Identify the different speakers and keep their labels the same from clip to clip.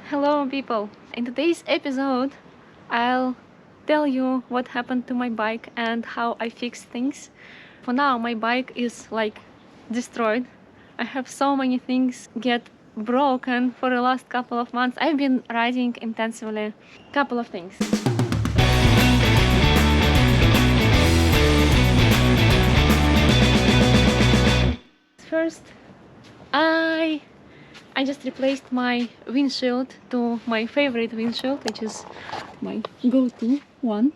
Speaker 1: Hello people! In today's episode, I'll tell you what happened to my bike and how I fixed things. For now, my bike is like destroyed. I have so many things get broken for the last couple of months. I've been riding intensively. Couple of things. First, I just replaced my windshield to my favorite windshield, which is my go-to one.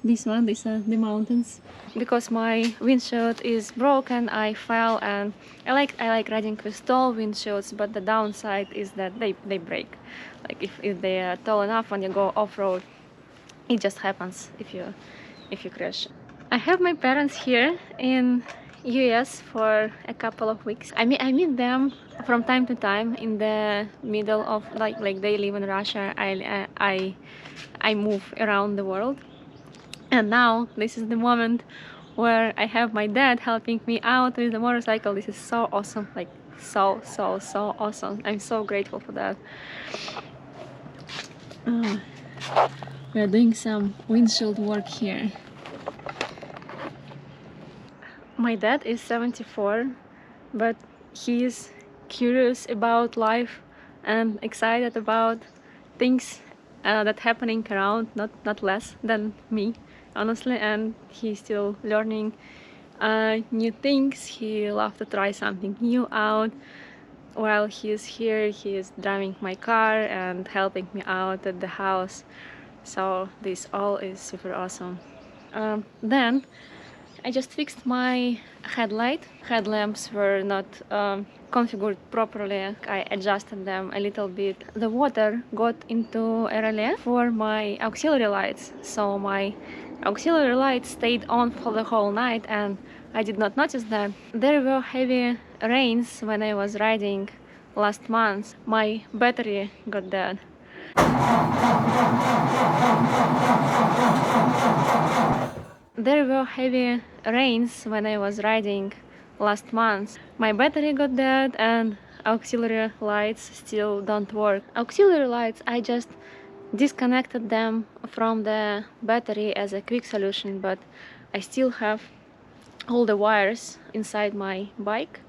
Speaker 1: This one, these are the mountains. Because my windshield is broken, I fell, and I like riding with tall windshields, but the downside is that they break. Like if they are tall enough, when you go off-road, it just happens if you crash. I have my parents here in US for a couple of weeks. I meet them from time to time in the middle of like they live in Russia. I move around the world, and now this is the moment where I have my dad helping me out with the motorcycle. This is so awesome, like so awesome. I'm so grateful for that. We're doing some windshield work here. My dad is 74, but he is curious about life and excited about things that happening around, not less than me, honestly. And he's still learning new things. He loves to try something new out. While he is here, he is driving my car and helping me out at the house. So this all is super awesome. Then I just fixed my headlight. Headlamps were not configured properly. I adjusted them a little bit. The water got into a relay for my auxiliary lights, so my auxiliary lights stayed on for the whole night, and I did not notice that. There were heavy rains when I was riding last month. My battery got dead. There were heavy rains when I was riding last month. My battery got dead and auxiliary lights still don't work. Auxiliary lights, I just disconnected them from the battery as a quick solution, but I still have all the wires inside my bike,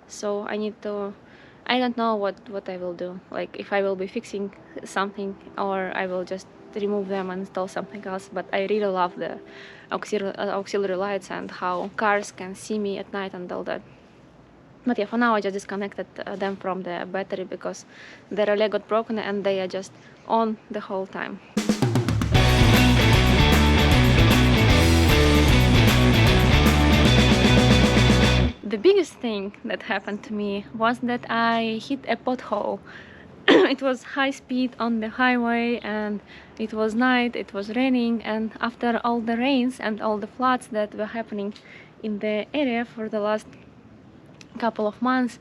Speaker 1: so I don't know what I will do, like if I will be fixing something or I will just remove them and install something else. But I really love the auxiliary lights and how cars can see me at night and all that. But yeah, for now I just disconnected them from the battery because the relay got broken and they are just on the whole time. The biggest thing that happened to me was that I hit a pothole. It was high speed on the highway and it was night, it was raining, and after all the rains and all the floods that were happening in the area for the last couple of months,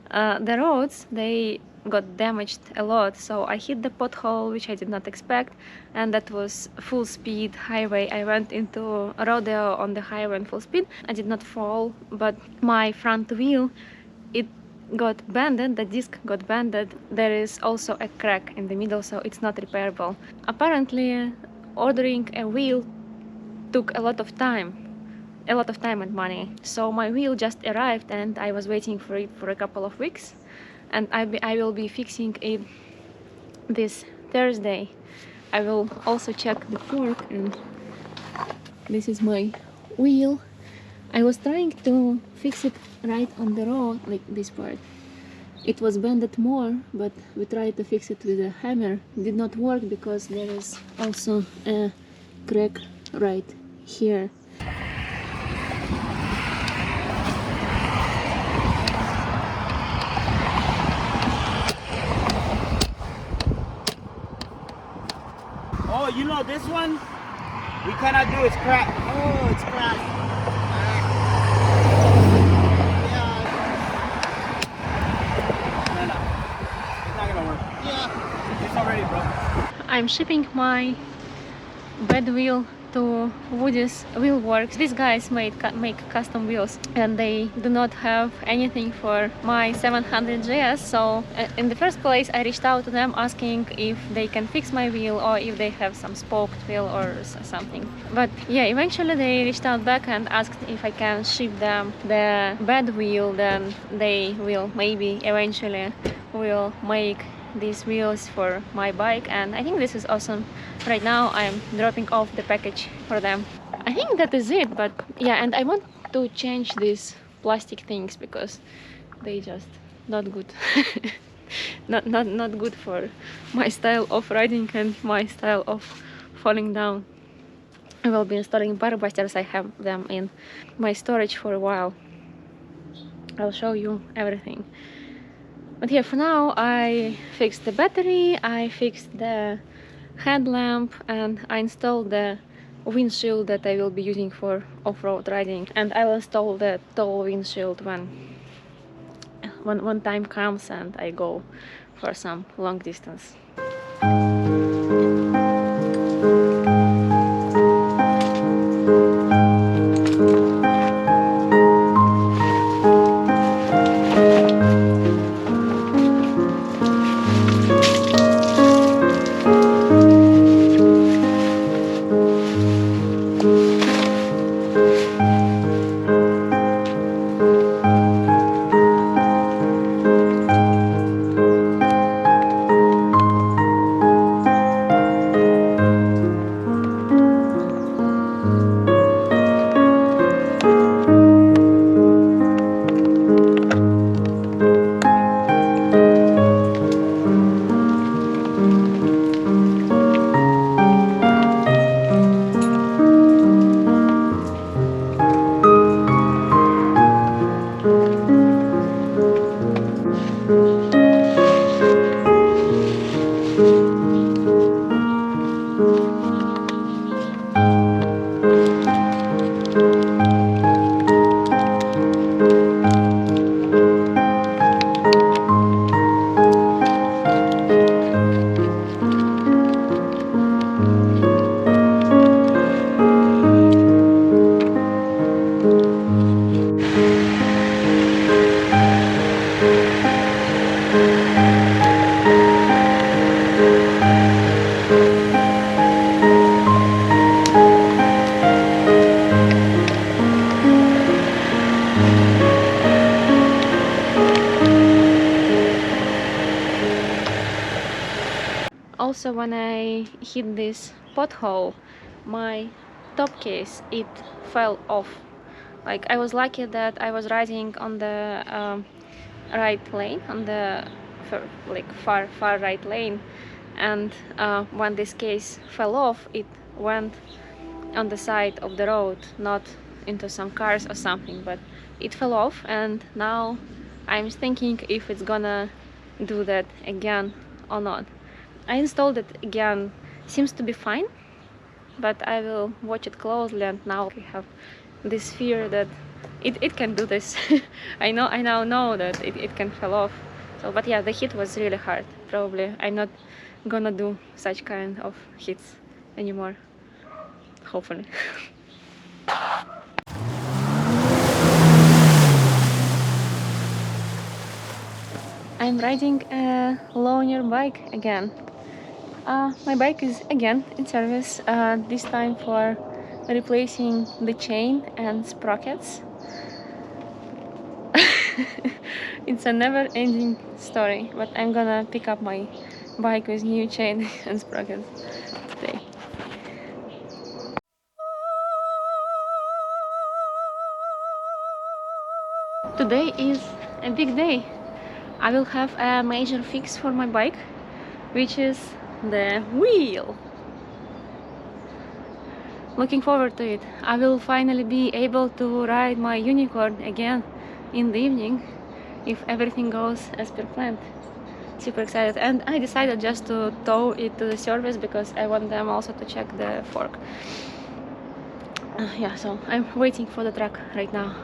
Speaker 1: the roads, they got damaged a lot. So I hit the pothole, which I did not expect, and that was full speed highway. I went into a rodeo on the highway in full speed. I did not fall, but my front wheel, it got bended, the disc got bended. There is also a crack in the middle, so it's not repairable. Apparently, ordering a wheel took a lot of time and money. So my wheel just arrived and I was waiting for it for a couple of weeks, and I will be fixing it this Thursday. I will also check the fork, and this is my wheel. I was trying to fix it right on the road, like this part. It was bended more, but we tried to fix it with a hammer. It did not work because there is also a crack right here.
Speaker 2: Oh, you know this one? We cannot do, it's cracked. Oh, it's cracked. No. It's not gonna work. Yeah. It's already broken.
Speaker 1: I'm shipping my bad wheel to Woody's Wheel Works. These guys make custom wheels, and they do not have anything for my 700 GS. So in the first place, I reached out to them asking if they can fix my wheel or if they have some spoked wheel or something. But yeah, eventually they reached out back and asked if I can ship them the bad wheel. Then they will maybe eventually will make these wheels for my bike, and I think this is awesome. Right now I'm dropping off the package for them. I think that is it, but yeah, and I want to change these plastic things because they just not good. not good for my style of riding and my style of falling down. I will be installing bar busters. I have them in my storage for a while. I'll show you everything. But yeah, for now I fixed the battery, I fixed the headlamp, and I installed the windshield that I will be using for off-road riding. And I will install the tall windshield when time comes and I go for some long distance. Also, when I hit this pothole, my top case, it fell off. Like, I was lucky that I was riding on the right lane, on the far right lane, and when this case fell off, it went on the side of the road, not into some cars or something, but it fell off. And now I'm thinking if it's gonna do that again or not. I installed it again, seems to be fine, but I will watch it closely. And now I have this fear that it can do this. I now know that it can fall off. So, but yeah, the hit was really hard. Probably I'm not gonna do such kind of hits anymore, hopefully. I'm riding a loaner bike again. My bike is again in service, this time for replacing the chain and sprockets. It's a never-ending story, but I'm gonna pick up my bike with new chain and sprockets today. Today is a big day. I will have a major fix for my bike, which is the wheel. Looking forward to it. I will finally be able to ride my unicorn again in the evening if everything goes as per planned. Super excited, and I decided just to tow it to the service because I want them also to check the fork. Yeah, so I'm waiting for the truck right now.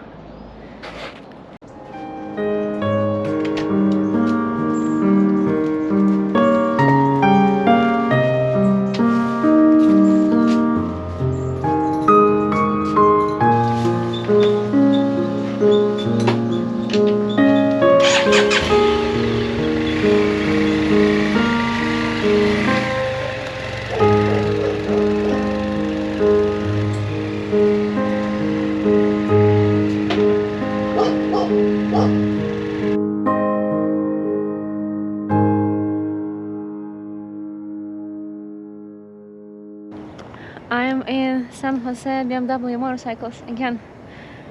Speaker 1: I'm in San Jose BMW motorcycles again.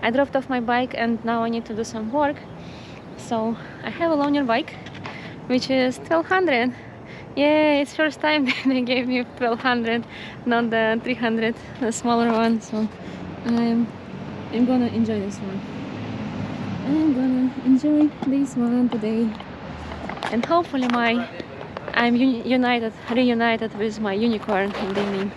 Speaker 1: I dropped off my bike and now I need to do some work. So I have a loaner bike, which is 1200. Yay, it's first time that they gave me 1200, not the 300, the smaller one. So I'm gonna enjoy this one. I'm gonna enjoy this one today. And hopefully I'm reunited with my unicorn in the evening.